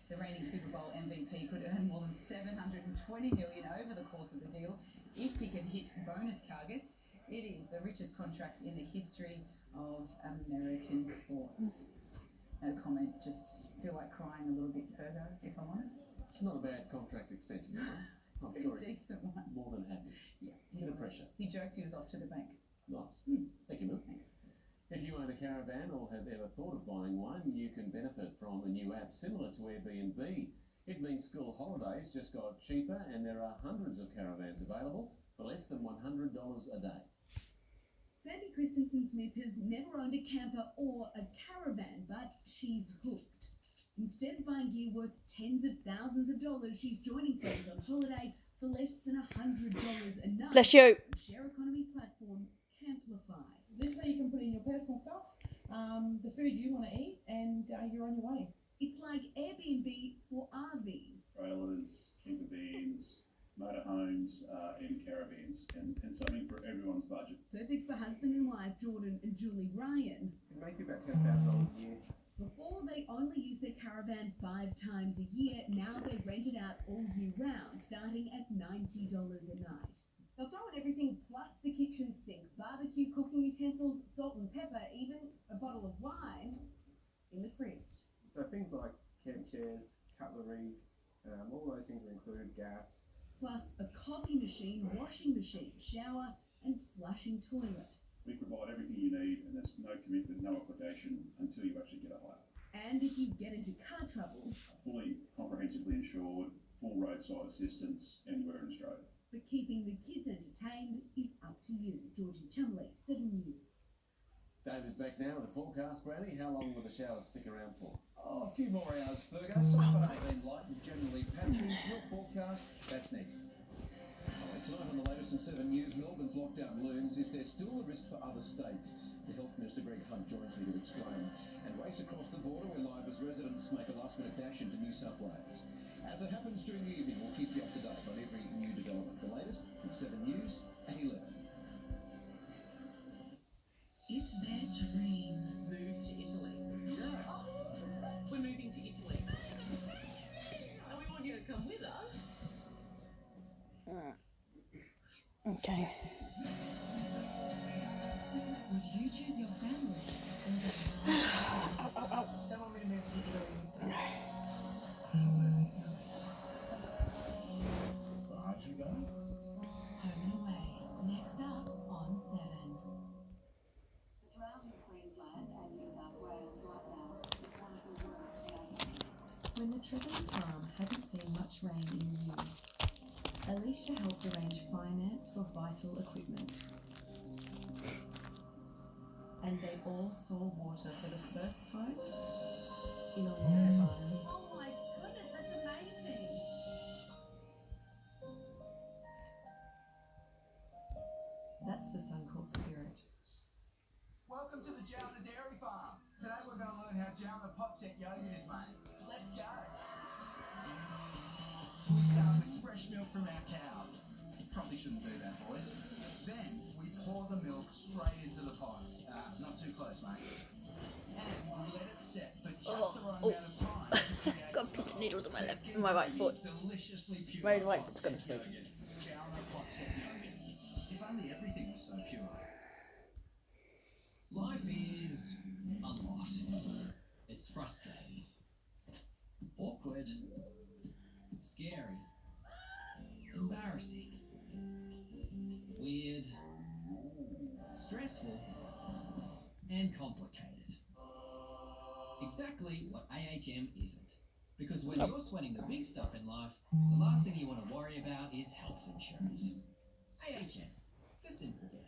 The reigning Super Bowl MVP could earn more than $720 million over the course of the deal if he can hit bonus targets. It is the richest contract in the history of American sports. No comment, just feel like crying a little bit further, if I'm honest. It's not a bad contract extension, is it? I'm sure he's Decent one. more than happy. Yeah. Bit of pressure. He joked he was off to the bank. Nice. Thank you, Mil. Thanks. If you own a caravan or have ever thought of buying one, you can benefit from a new app similar to Airbnb. It means school holidays just got cheaper and there are hundreds of caravans available for less than $100 a day. Sandy Christensen-Smith has never owned a camper or a caravan, but she's hooked. Instead of buying gear worth tens of thousands of dollars, she's joining friends on holiday for less than $100 a night. Bless you. Share economy platform Camplify. Literally, you can put in your personal stuff, the food you want to eat, and you're on your way. It's like Airbnb for RVs. Trailers, camper vans, motorhomes, and caravans, and something for everyone's budget. Perfect for husband and wife Jordan and Julie Ryan. You make about $10,000 a year. Before, they only used their caravan 5 times a year. Now they rent it out all year round, starting at $90 a night. They'll throw in everything plus the kitchen sink, barbecue, cooking utensils, salt and pepper, even a bottle of wine in the fridge. So things like camp chairs, cutlery, all those things are included, gas. Plus a coffee machine, washing machine, shower and flushing toilet. We provide everything you need, and there's no commitment, no obligation until you actually get a hire. And if you get into car troubles, Fully comprehensively insured, full roadside assistance anywhere in Australia. but keeping the kids entertained is up to you. Georgie Chumley, 7 News. Dave is back now with the forecast, Brownie. How long will the showers stick around for? Oh, a few more hours, Fergo. So far they've been light and generally patchy. Your forecast, that's next. Tonight on the latest from 7 News, Melbourne's lockdown looms. Is there still a risk for other states? The Health Minister Greg Hunt joins me to explain. And race across the border, we're live as residents make a last-minute dash into New South Wales. As it happens during the evening, we'll keep you up to date on every new development. The latest from 7 News at 11. It's their dream. Move to Italy. Yeah. Oh, we're moving to Italy. And we want you to come with us. Okay. Would you choose your family? Don't want me to move to Italy. Right, you go. Home and away. Next up on 7. The drought in Queensland and New South Wales right now is one of the worst yet. When the Trevor's farm hadn't seen much rain in years, Alicia helped arrange finance for vital equipment. And they all saw water for the first time in a long time. Oh my goodness, that's amazing. That's the Suncorp spirit. Welcome to the Jalna Dairy Farm. Today we're going to learn how Jalna pot set yogurt is made. Let's go. We start with fresh milk from our cows. Probably shouldn't do that, boys. Then we pour the milk straight into the pot. Not too close, mate. And we let it set for Got pizza noodles on my right foot. My right foot's got to sleep. If only everything was so pure. Life is a lot. It's frustrating, awkward, scary, embarrassing, weird, stressful, and complicated. Exactly what AHM isn't. Because when you're sweating the big stuff in life, the last thing you want to worry about is health insurance. AHM, the simple bit.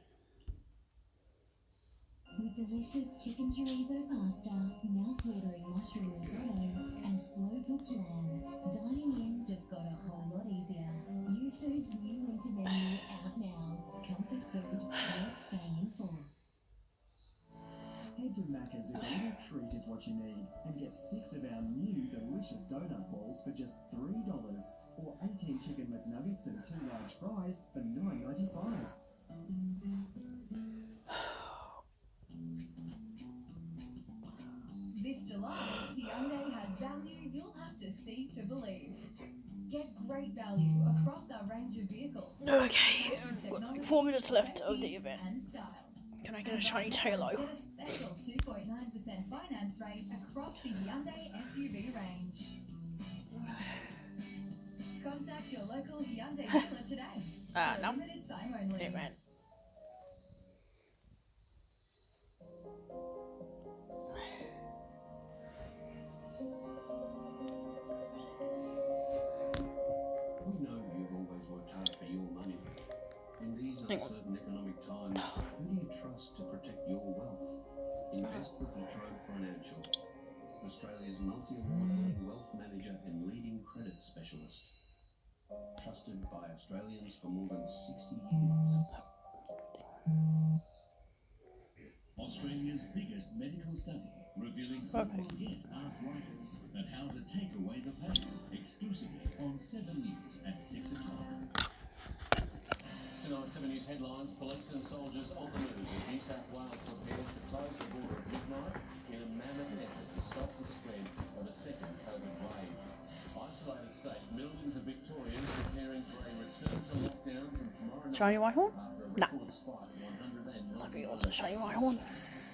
With delicious chicken chorizo pasta, mouth-watering mushroom risotto, and slow-cooked lamb, dining in just got a whole lot easier. U-Food's new winter menu out now. Comfort food worth staying in for. Head to Macca's if a little treat is what you need and get 6 of our new delicious donut balls for just $3 or 18 chicken McNuggets and 2 large fries for $9.95. This July, Hyundai has value you'll have to see to believe. Get great value across our range of vehicles. Okay, we've got 4 minutes left of the event. And style. Can I get a shiny Taillow? Get a special 2.9% finance rate across the Hyundai SUV range. Contact your local Hyundai dealer today. No. Limited time only. Yeah, man. We know you've always worked hard for your money. In these uncertain economic times, who do you trust to protect your wealth? Invest with Latrobe Financial, Australia's multi-award-winning wealth manager and leading credit specialist. Trusted by Australians for more than 60 years. Australia's biggest medical study, revealing who will get arthritis and how to take away the pain, exclusively on 7 News at 6 o'clock. Tonight, 7 News headlines: police and soldiers on the move as New South Wales prepares to close the border at midnight in a mammoth effort to stop the spread of a second COVID wave. Isolated state, millions of Victorians preparing for a return to lockdown from tomorrow night. Shiny white horn? After a No. record spike of 190. Looks like he wants a shiny white horn.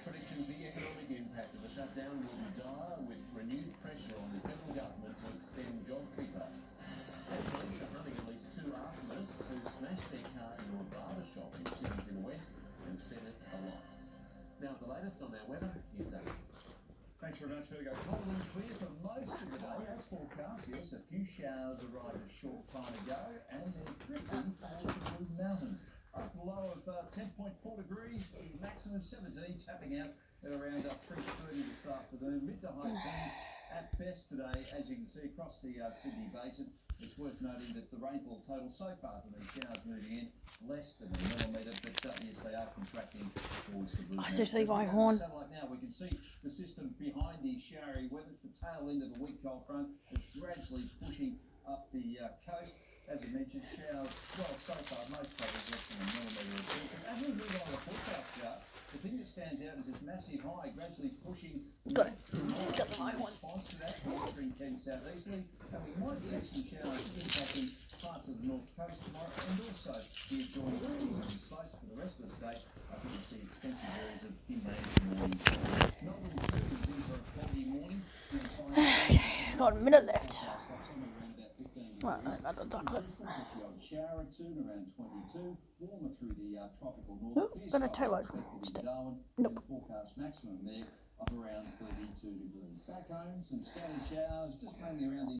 Predictions: the economic impact of the shutdown will be dire, with renewed pressure on the federal government to extend JobKeeper. And police are hunting at least 2 arsonists who smashed their car into a barber shop in cities in the west and set it alight. Now, the latest on our weather is that. Thanks very much, Virgo. Cold and clear for most of the day. As forecast, yes, a few showers arrived a short time ago, and they're drifting towards the Blue Mountains. Up a low of 10.4 degrees, maximum 17, tapping out at around 3:30 this afternoon. Mid to high teens at best today, as you can see across the Sydney Basin. It's worth noting that the rainfall total so far from these showers moving in less than a millimetre, but yes, they are contracting towards the Blue Mountains. Seriously, white horn. Satellite now, we can see the system behind the showery weather. It's the tail end of the weak cold front. It's gradually pushing up the coast. As I mentioned, showers, well, so far, most places less than a millimetre or two. But as we move on the forecast chart, the thing that stands out is this massive high gradually pushing Got it. north Got the high in one. response to that, entering 10 southeasterly, and we might see some showers impacting parts of the north coast tomorrow, and also the adjoining areas of the slopes for the rest of the state. I think you'll see extensive areas of inland morning. Melbourne will too is in for a foggy morning. Got a minute left. Well, another chocolate. Shower or two around 22, warmer through the tropical north. Nope, got a Taillow instead. Nope. Forecast maximum there of around 32 degrees. Back home, some scattered showers, just mainly around the